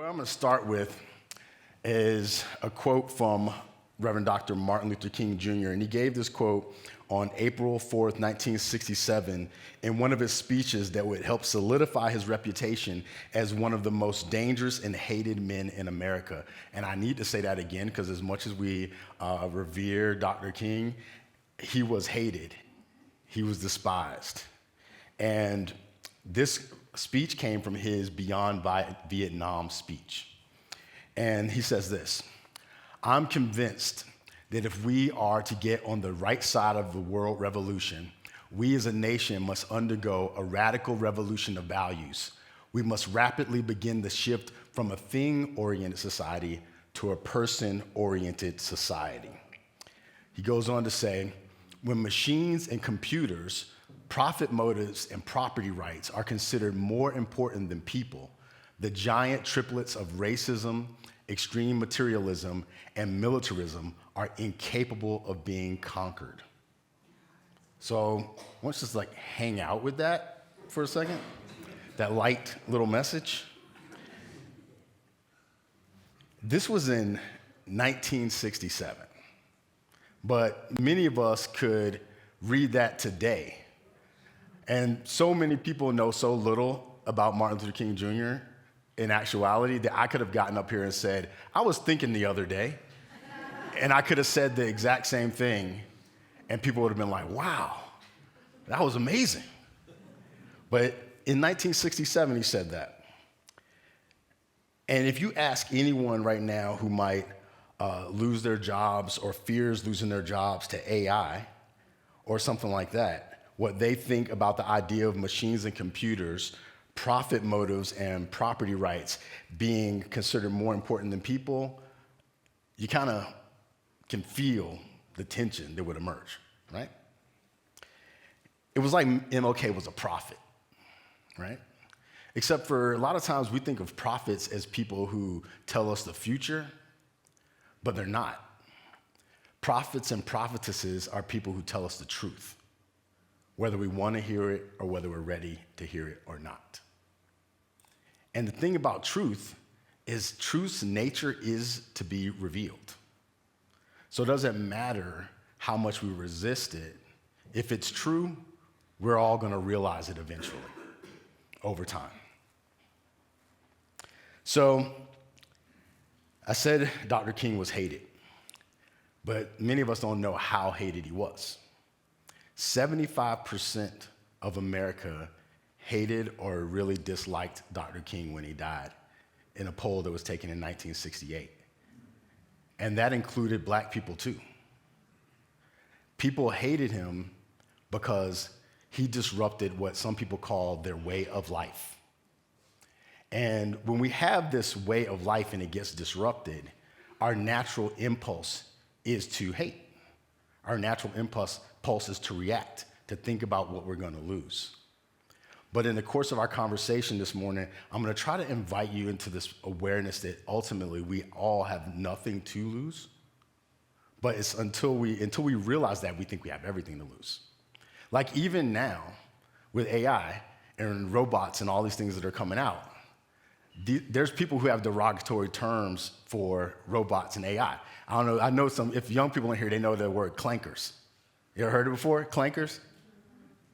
I'm going to start with is a quote from Reverend Dr. Martin Luther King Jr., and he gave this quote on April 4th, 1967, in one of his speeches that would help solidify his reputation as one of the most dangerous and hated men in America. And I need to say that again, because as much as we revere Dr. King, he was hated. He was despised. And this speech came from his Beyond Vietnam speech. And he says this: "I'm convinced that if we are to get on the right side of the world revolution, we as a nation must undergo a radical revolution of values. We must rapidly begin the shift from a thing-oriented society to a person-oriented society." He goes on to say, "When machines and computers, profit motives, and property rights are considered more important than people, the giant triplets of racism, extreme materialism, and militarism are incapable of being conquered." So let's just hang out with that for a second, that light little message. This was in 1967, but many of us could read that today. And so many people know so little about Martin Luther King Jr. in actuality that I could have gotten up here and said, "I was thinking the other day," and I could have said the exact same thing, and people would have been like, "Wow, that was amazing." But in 1967, he said that. And if you ask anyone right now who might lose their jobs or fears losing their jobs to AI or something like that, what they think about the idea of machines and computers, profit motives, and property rights being considered more important than people, you kind of can feel the tension that would emerge, right? It was like MLK was a prophet, right? Except for a lot of times we think of prophets as people who tell us the future, but they're not. Prophets and prophetesses are people who tell us the truth, whether we want to hear it or whether we're ready to hear it or not. And the thing about truth is truth's nature is to be revealed. So it doesn't matter how much we resist it. If it's true, we're all going to realize it eventually, over time. So I said Dr. King was hated, but many of us don't know how hated he was. 75% of America hated or really disliked Dr. King when he died in a poll that was taken in 1968. And that included black people too. People hated him because he disrupted what some people call their way of life. And when we have this way of life and it gets disrupted, our natural impulse is to hate. Our natural impulse is to react, to think about what we're going to lose. But in the course of our conversation this morning, I'm going to try to invite you into this awareness that ultimately we all have nothing to lose. But it's until we realize that, we think we have everything to lose. Like even now, with AI and robots and all these things that are coming out, there's people who have derogatory terms for robots and AI. I don't know, I know if young people in here, they know the word clankers. You ever heard it before, clankers?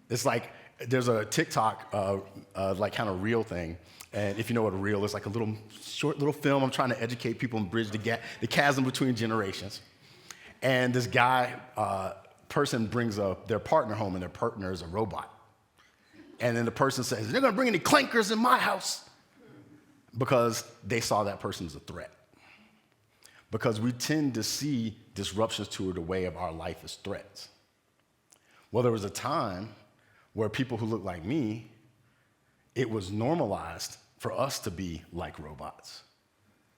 It's like, there's a TikTok, kind of reel thing. And if you know what a reel is, like a little short little film. I'm trying to educate people and bridge the chasm between generations. And this person brings their partner home, and their partner is a robot. And then the person says, "They're going to bring any clankers in my house," because they saw that person as a threat. Because we tend to see disruptions to the way of our life as threats. Well, there was a time where people who look like me, it was normalized for us to be like robots,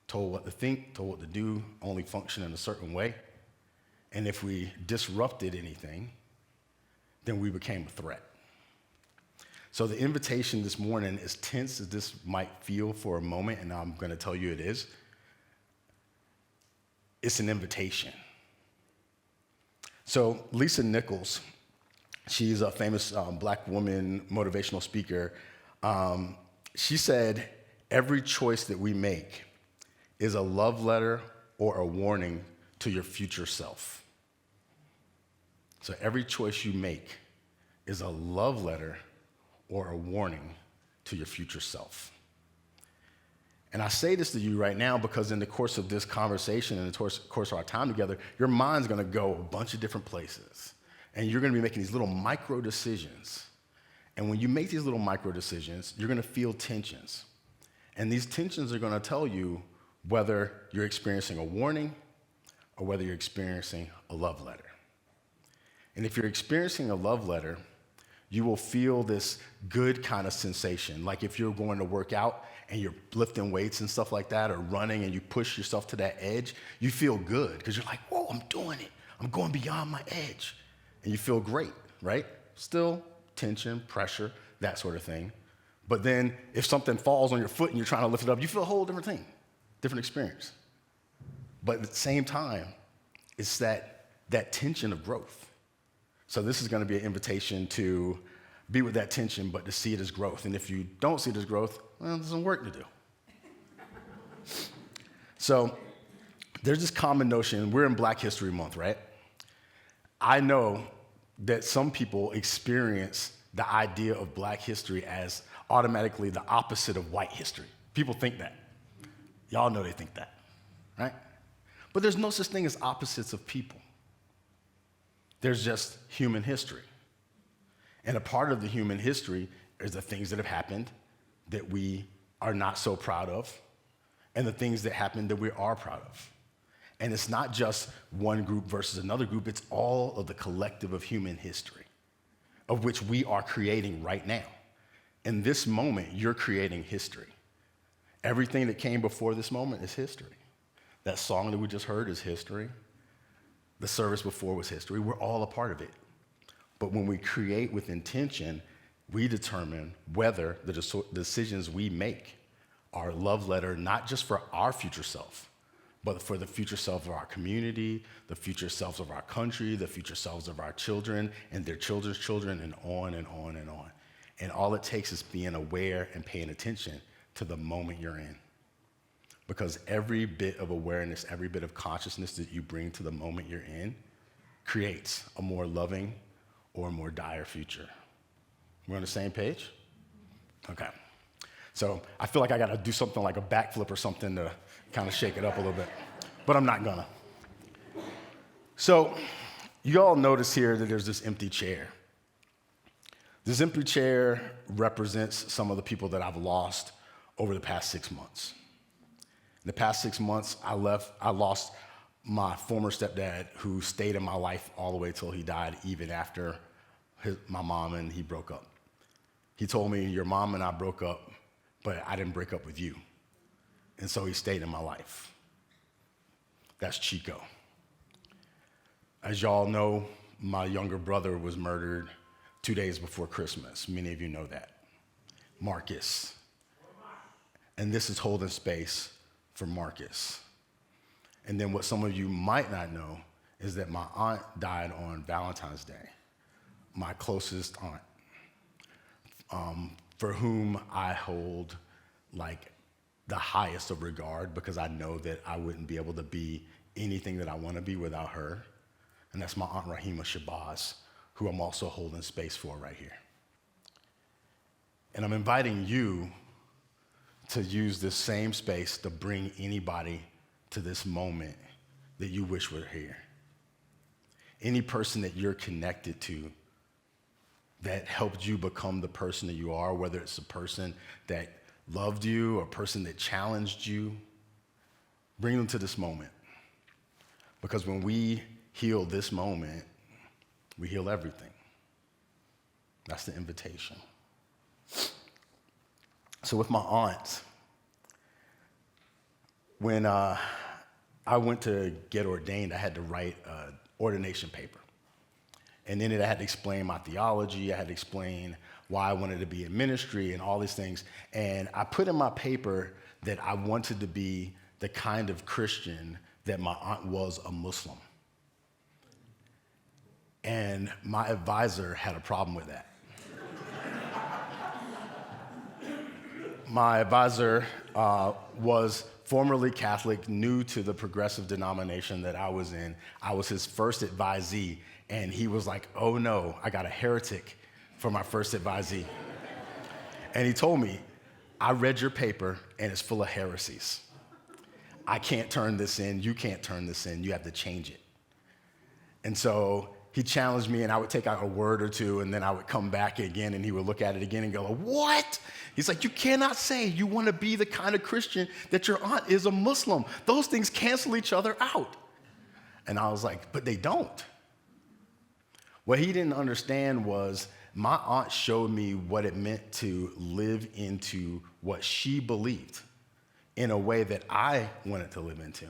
told what to think, told what to do, only function in a certain way. And if we disrupted anything, then we became a threat. So the invitation this morning, as tense as this might feel for a moment, and I'm going to tell you it is, it's an invitation. So Lisa Nichols, she's a famous black woman motivational speaker. She said, "Every choice that we make is a love letter or a warning to your future self. So every choice you make is a love letter or a warning to your future self. And I say this to you right now because in the course of this conversation and the course of our time together, your mind's gonna go a bunch of different places. And you're gonna be making these little micro decisions. And when you make these little micro decisions, you're gonna feel tensions. And these tensions are gonna tell you whether you're experiencing a warning or whether you're experiencing a love letter. And if you're experiencing a love letter, you will feel this good kind of sensation. Like if you're going to work out and you're lifting weights and stuff like that, or running and you push yourself to that edge, you feel good because you're like, whoa, I'm doing it. I'm going beyond my edge. And you feel great, right? Still tension, pressure, that sort of thing. But then if something falls on your foot and you're trying to lift it up, you feel a whole different thing, different experience. But at the same time, it's that tension of growth. So this is going to be an invitation to be with that tension, but to see it as growth. And if you don't see it as growth, well, there's some work to do. So there's this common notion, we're in Black History Month, right? I know that some people experience the idea of Black history as automatically the opposite of white history. People think that. Y'all know they think that, right? But there's no such thing as opposites of people. There's just human history. And a part of the human history is the things that have happened that we are not so proud of, and the things that happened that we are proud of. And it's not just one group versus another group, it's all of the collective of human history, of which we are creating right now. In this moment, you're creating history. Everything that came before this moment is history. That song that we just heard is history. The service before was history. We're all a part of it. But when we create with intention, we determine whether the decisions we make are a love letter, not just for our future self, but for the future self of our community, the future selves of our country, the future selves of our children and their children's children, and on and on and on. And all it takes is being aware and paying attention to the moment you're in. Because every bit of awareness, every bit of consciousness that you bring to the moment you're in creates a more loving or a more dire future. We're on the same page? Okay. So I feel like I gotta do something like a backflip or something to kind of shake it up a little bit, but I'm not gonna. So you all notice here that there's this empty chair. This empty chair represents some of the people that I've lost over the past 6 months. In the past 6 months, I lost my former stepdad, who stayed in my life all the way till he died, even after my mom and he broke up. He told me, your mom and I broke up, but I didn't break up with you. And so he stayed in my life. That's Chico. As y'all know, my younger brother was murdered 2 days before Christmas. Many of you know that. Marcus. And this is holding space for Marcus. And then what some of you might not know is that my aunt died on Valentine's Day, my closest aunt, for whom I hold like the highest of regard, because I know that I wouldn't be able to be anything that I want to be without her. And that's my Aunt Rahima Shabazz, who I'm also holding space for right here. And I'm inviting you to use this same space to bring anybody to this moment that you wish were here. Any person that you're connected to that helped you become the person that you are, whether it's a person that loved you or a person that challenged you, bring them to this moment. Because when we heal this moment, we heal everything. That's the invitation. So with my aunt, when I went to get ordained, I had to write an ordination paper. And in it, I had to explain my theology. I had to explain why I wanted to be in ministry and all these things. And I put in my paper that I wanted to be the kind of Christian that my aunt was a Muslim. And my advisor had a problem with that. My advisor was formerly Catholic, new to the progressive denomination that I was in. I was his first advisee, and he was like, oh no, I got a heretic for my first advisee. And he told me, I read your paper, and it's full of heresies. I can't turn this in, you can't turn this in, you have to change it. And so he challenged me, and I would take out a word or two, and then I would come back again, and he would look at it again and go, what? He's like, you cannot say you want to be the kind of Christian that your aunt is a Muslim. Those things cancel each other out. And I was like, but they don't. What he didn't understand was my aunt showed me what it meant to live into what she believed in a way that I wanted to live into.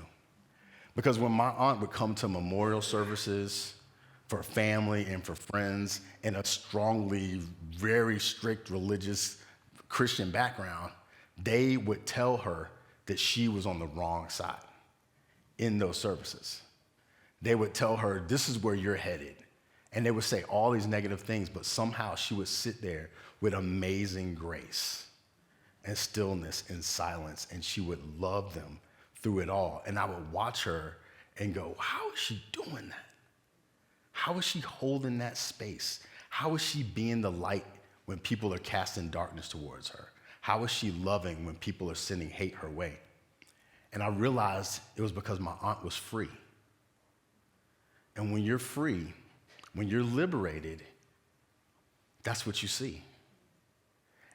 Because when my aunt would come to memorial services for family and for friends in a strongly, very strict religious Christian background, they would tell her that she was on the wrong side in those services. They would tell her, this is where you're headed. And they would say all these negative things, but somehow she would sit there with amazing grace and stillness and silence, and she would love them through it all. And I would watch her and go, how is she doing that? How is she holding that space? How is she being the light when people are casting darkness towards her? How is she loving when people are sending hate her way? And I realized it was because my aunt was free. And when you're free, when you're liberated, that's what you see.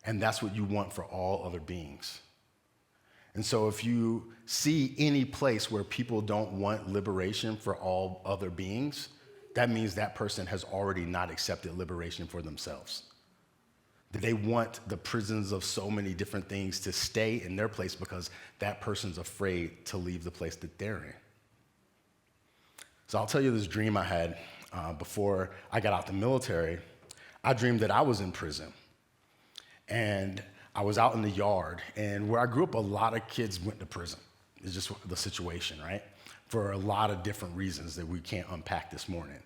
And that's what you want for all other beings. And so if you see any place where people don't want liberation for all other beings, that means that person has already not accepted liberation for themselves. That they want the prisons of so many different things to stay in their place because that person's afraid to leave the place that they're in. So I'll tell you this dream I had before I got out the military. I dreamed that I was in prison. And I was out in the yard, and where I grew up, a lot of kids went to prison. It's just the situation, right? For a lot of different reasons that we can't unpack this morning.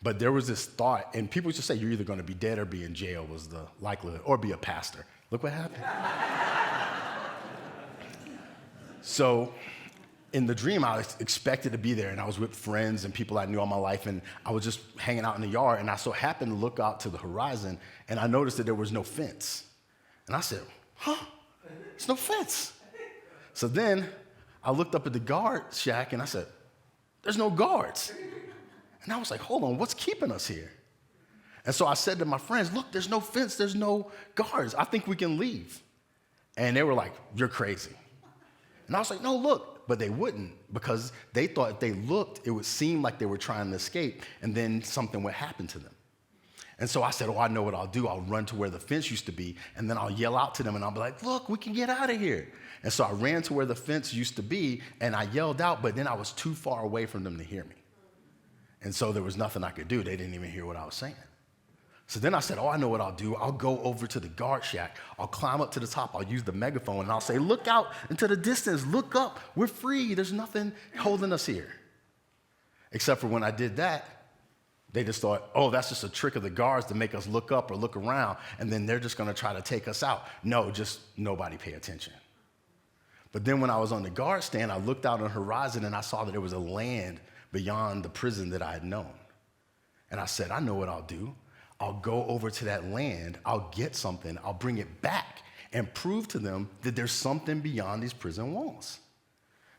But there was this thought, and people used to say, you're either going to be dead or be in jail was the likelihood, or be a pastor. Look what happened. So in the dream, I was expected to be there, and I was with friends and people I knew all my life, and I was just hanging out in the yard, and I so happened to look out to the horizon, and I noticed that there was no fence. And I said, there's no fence. So then I looked up at the guard shack and I said, there's no guards. And I was like, hold on, what's keeping us here? And so I said to my friends, look, there's no fence, there's no guards. I think we can leave. And they were like, you're crazy. And I was like, no, look. But they wouldn't, because they thought if they looked, it would seem like they were trying to escape, and then something would happen to them. And so I said, I know what I'll do. I'll run to where the fence used to be, and then I'll yell out to them, and I'll be like, look, we can get out of here. And so I ran to where the fence used to be, and I yelled out, but then I was too far away from them to hear me. And so there was nothing I could do. They didn't even hear what I was saying. So then I said, I know what I'll do. I'll go over to the guard shack. I'll climb up to the top. I'll use the megaphone, and I'll say, look out into the distance. Look up. We're free. There's nothing holding us here. Except for when I did that, they just thought, that's just a trick of the guards to make us look up or look around, and then they're just going to try to take us out. No, just nobody pay attention. But then when I was on the guard stand, I looked out on the horizon, and I saw that there was a land beyond the prison that I had known. And I said, I know what I'll do. I'll go over to that land. I'll get something. I'll bring it back and prove to them that there's something beyond these prison walls.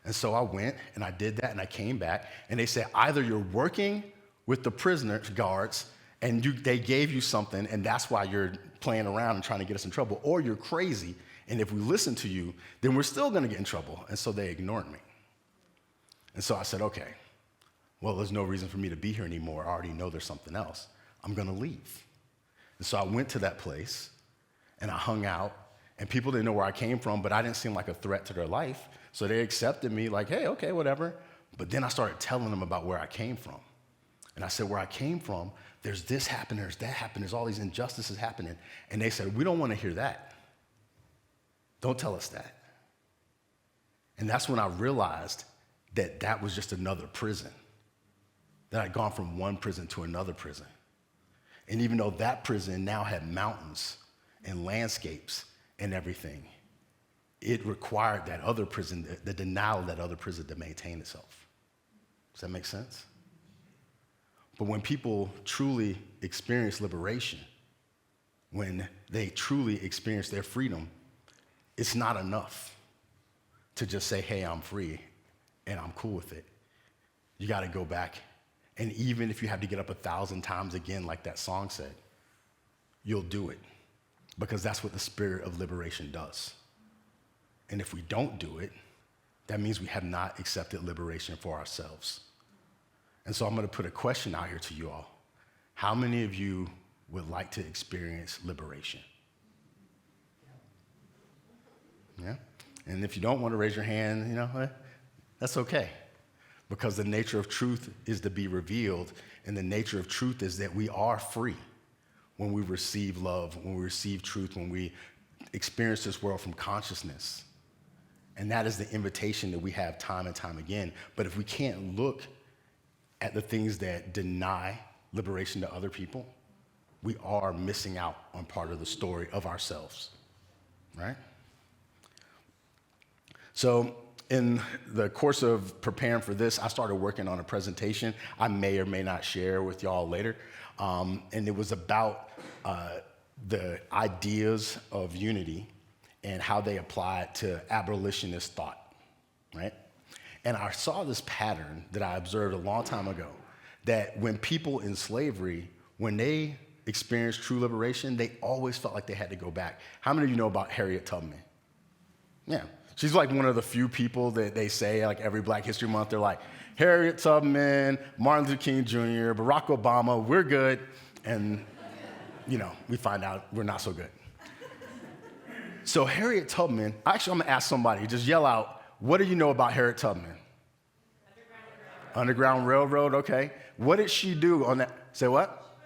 And so I went, and I did that, and I came back, and they said, either you're working with the prisoner guards, and they gave you something, and that's why you're playing around and trying to get us in trouble, or you're crazy, and if we listen to you, then we're still going to get in trouble. And so they ignored me. And so I said, okay, well, there's no reason for me to be here anymore. I already know there's something else. I'm going to leave. And so I went to that place, and I hung out, and people didn't know where I came from, but I didn't seem like a threat to their life, so they accepted me like, hey, okay, whatever. But then I started telling them about where I came from. And I said, where I came from, there's this happening, there's that happening, there's all these injustices happening. And they said, we don't want to hear that. Don't tell us that. And that's when I realized that that was just another prison, that I'd gone from one prison to another prison. And even though that prison now had mountains and landscapes and everything, it required that other prison, the denial of that other prison to maintain itself. Does that make sense? But when people truly experience liberation, when they truly experience their freedom, it's not enough to just say, hey, I'm free and I'm cool with it. You got to go back. And even if you have to get up 1,000 times again, like that song said, you'll do it, because that's what the spirit of liberation does. And if we don't do it, that means we have not accepted liberation for ourselves. And so I'm going to put a question out here to you all. How many of you would like to experience liberation? Yeah? And if you don't want to raise your hand, that's okay. Because the nature of truth is to be revealed, and the nature of truth is that we are free when we receive love, when we receive truth, when we experience this world from consciousness. And that is the invitation that we have time and time again. But if we can't look at the things that deny liberation to other people, we are missing out on part of the story of ourselves, right? So in the course of preparing for this, I started working on a presentation I may or may not share with y'all later. And it was about the ideas of unity and how they apply it to abolitionist thought, right? And I saw this pattern that I observed a long time ago, that when people in slavery, when they experienced true liberation, they always felt like they had to go back. How many of you know about Harriet Tubman? Yeah. She's like one of the few people that they say, like every Black History Month, they're like, Harriet Tubman, Martin Luther King Jr., Barack Obama, we're good. And, we find out we're not so good. So Harriet Tubman, actually I'm gonna ask somebody, just yell out, what do you know about Harriet Tubman? Underground Railroad, okay. What did she do on that? Say what?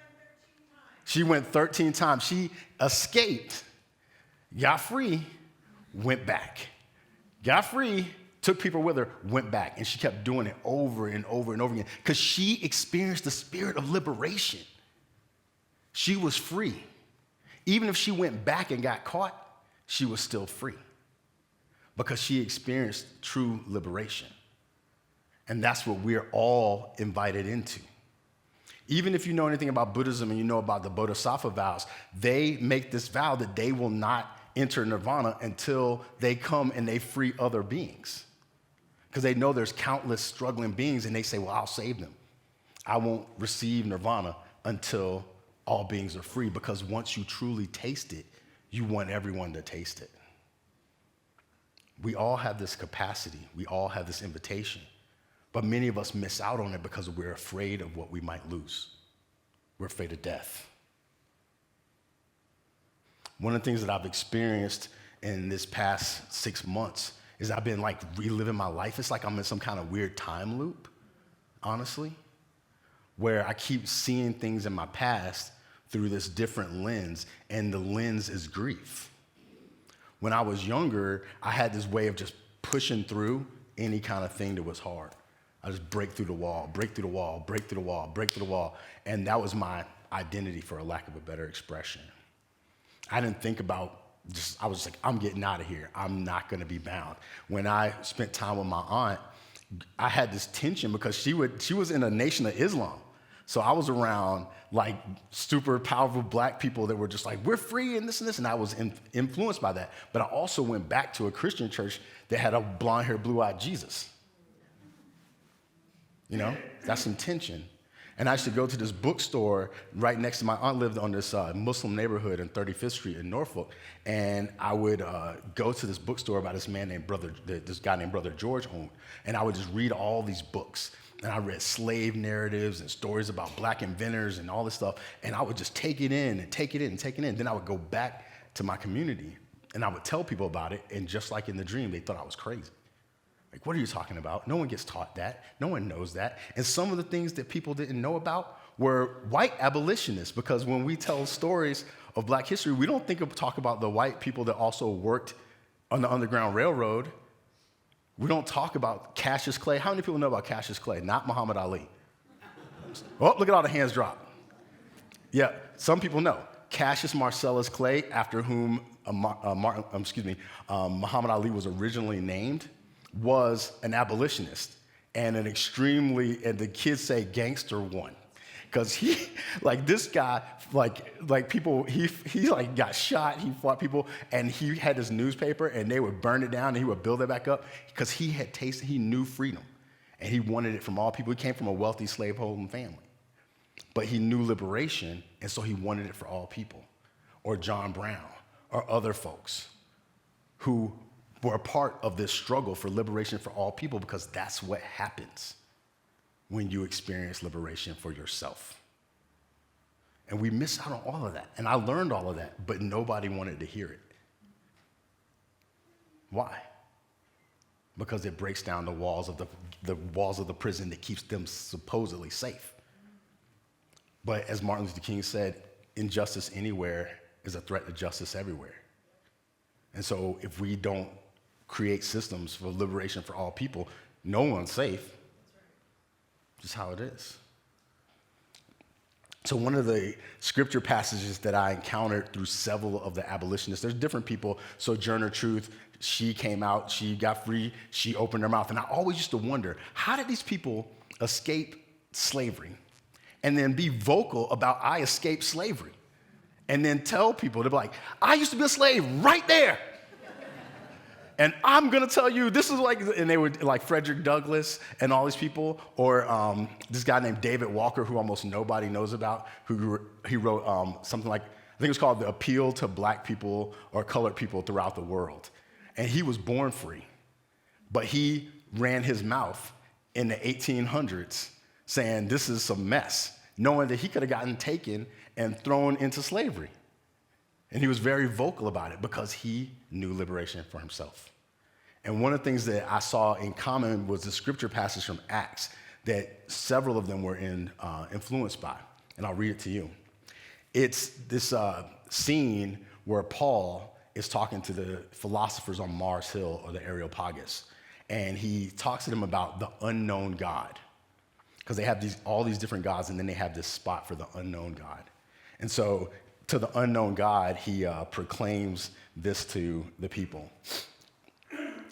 She went 13 times. She escaped, got free, went back. Got free, took people with her, went back. And she kept doing it over and over and over again because she experienced the spirit of liberation. She was free. Even if she went back and got caught, she was still free because she experienced true liberation. And that's what we're all invited into. Even if you know anything about Buddhism and you know about the Bodhisattva vows, they make this vow that they will not enter nirvana until they come and they free other beings. Because they know there's countless struggling beings, and they say, well, I'll save them. I won't receive nirvana until all beings are free, because once you truly taste it, you want everyone to taste it. We all have this capacity. We all have this invitation. But many of us miss out on it because we're afraid of what we might lose. We're afraid of death. One of the things that I've experienced in this past 6 months is I've been like reliving my life. It's like I'm in some kind of weird time loop, honestly, where I keep seeing things in my past through this different lens, and the lens is grief. When I was younger, I had this way of just pushing through any kind of thing that was hard. I just break through the wall, break through the wall, break through the wall, break through the wall. And that was my identity, for a lack of a better expression. I didn't think about I was like, I'm getting out of here. I'm not gonna be bound. When I spent time with my aunt, I had this tension because she was in a Nation of Islam. So I was around like super powerful Black people that were just like, we're free and this, and I was influenced by that. But I also went back to a Christian church that had a blonde-haired, blue-eyed Jesus. That's some tension. And I used to go to this bookstore right next to my aunt lived on this Muslim neighborhood in 35th Street in Norfolk. And I would go to this bookstore by this guy named Brother George owned. And I would just read all these books. And I read slave narratives and stories about Black inventors and all this stuff. And I would just take it in and take it in and take it in. Then I would go back to my community and I would tell people about it. And just like in the dream, they thought I was crazy. Like, what are you talking about? No one gets taught that. No one knows that. And some of the things that people didn't know about were white abolitionists, because when we tell stories of Black history, we don't talk about the white people that also worked on the Underground Railroad. We don't talk about Cassius Clay. How many people know about Cassius Clay? Not Muhammad Ali. Oh, look at all the hands drop. Yeah, some people know. Cassius Marcellus Clay, after whom Muhammad Ali was originally named, was an abolitionist and and the kids say gangster one. Because this guy, people, he got shot, he fought people, and he had this newspaper, and they would burn it down, and he would build it back up, because he knew freedom, and he wanted it from all people. He came from a wealthy slaveholding family, but he knew liberation, and so he wanted it for all people. Or John Brown, or other folks who were a part of this struggle for liberation for all people, because that's what happens when you experience liberation for yourself. And we miss out on all of that. And I learned all of that, but nobody wanted to hear it. Why? Because it breaks down the walls of the prison that keeps them supposedly safe. But as Martin Luther King said, injustice anywhere is a threat to justice everywhere. And so if we don't create systems for liberation for all people, no one's safe. Just how it is. So one of the scripture passages that I encountered through several of the abolitionists, there's different people. Sojourner Truth, she came out, she got free, she opened her mouth. And I always used to wonder, how did these people escape slavery and then be vocal about I escaped slavery? And then tell people, they'll be like, I used to be a slave right there. And I'm going to tell you, this is and they were like Frederick Douglass and all these people, or this guy named David Walker, who almost nobody knows about, he wrote something like, I think it was called The Appeal to Black People or Colored People Throughout the World. And he was born free, but he ran his mouth in the 1800s saying this is some mess, knowing that he could have gotten taken and thrown into slavery. And he was very vocal about it because he knew liberation for himself. And one of the things that I saw in common was the scripture passage from Acts that several of them were influenced by. And I'll read it to you. It's this scene where Paul is talking to the philosophers on Mars Hill, or the Areopagus. And he talks to them about the unknown God. Because they have all these different gods, and then they have this spot for the unknown God. And so to the unknown God, he proclaims this to the people.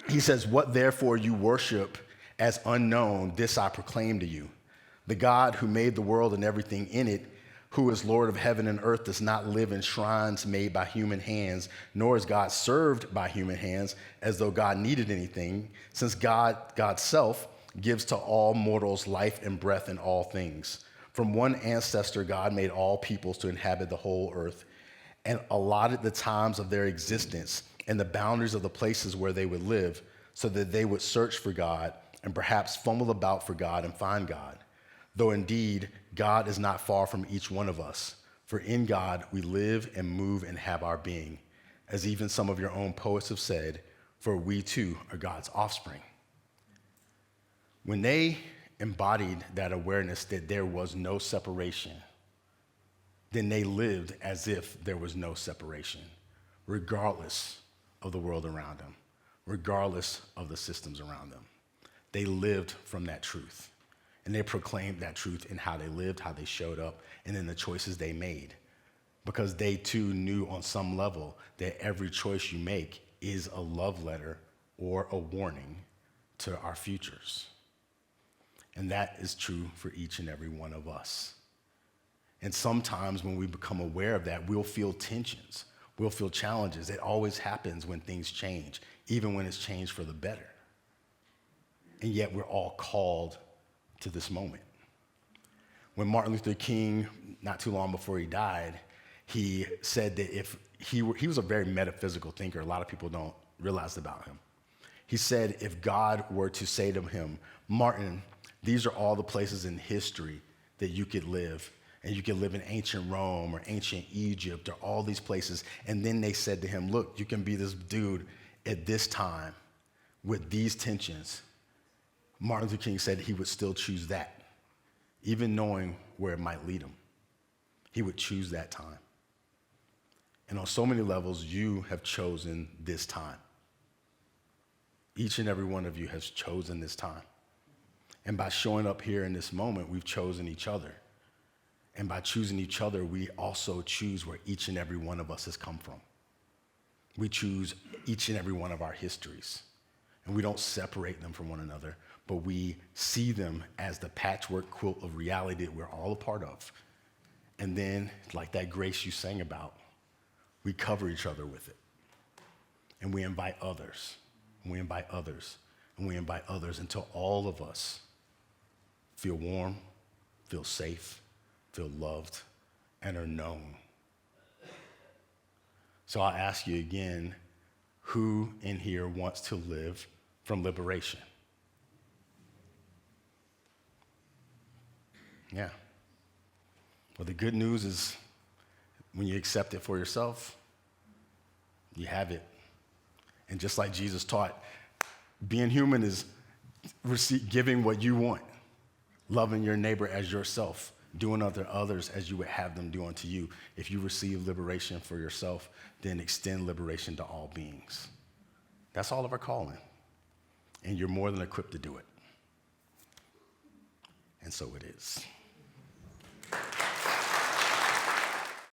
He says, what therefore you worship as unknown, this I proclaim to you. The God who made the world and everything in it, who is Lord of heaven and earth, does not live in shrines made by human hands, nor is God served by human hands as though God needed anything, since God's self gives to all mortals life and breath in all things. From one ancestor, God made all peoples to inhabit the whole earth and allotted the times of their existence and the boundaries of the places where they would live, so that they would search for God and perhaps fumble about for God and find God. Though indeed, God is not far from each one of us, for in God we live and move and have our being, as even some of your own poets have said, for we too are God's offspring. When they embodied that awareness that there was no separation, then they lived as if there was no separation, regardless of the world around them, regardless of the systems around them. They lived from that truth, and they proclaimed that truth in how they lived, how they showed up, and in the choices they made, because they too knew on some level that every choice you make is a love letter or a warning to our futures. And that is true for each and every one of us. And sometimes when we become aware of that, we'll feel tensions. We'll feel challenges. It always happens when things change, even when it's changed for the better. And yet we're all called to this moment. When Martin Luther King, not too long before he died, he said that if he was a very metaphysical thinker. A lot of people don't realize about him. He said if God were to say to him, Martin, these are all the places in history that you could live. And you can live in ancient Rome or ancient Egypt or all these places. And then they said to him, look, you can be this dude at this time with these tensions. Martin Luther King said he would still choose that, even knowing where it might lead him. He would choose that time. And on so many levels, you have chosen this time. Each and every one of you has chosen this time. And by showing up here in this moment, we've chosen each other. And by choosing each other, we also choose where each and every one of us has come from. We choose each and every one of our histories. And we don't separate them from one another, but we see them as the patchwork quilt of reality that we're all a part of. And then, like that grace you sang about, we cover each other with it. And we invite others, and we invite others, and we invite others until all of us feel warm, feel safe, feel loved, and are known. So I'll ask you again, who in here wants to live from liberation? Yeah. Well, the good news is when you accept it for yourself, you have it. And just like Jesus taught, being human is giving what you want, loving your neighbor as yourself, doing unto others as you would have them do unto you. If you receive liberation for yourself, then extend liberation to all beings. That's all of our calling. And you're more than equipped to do it. And so it is.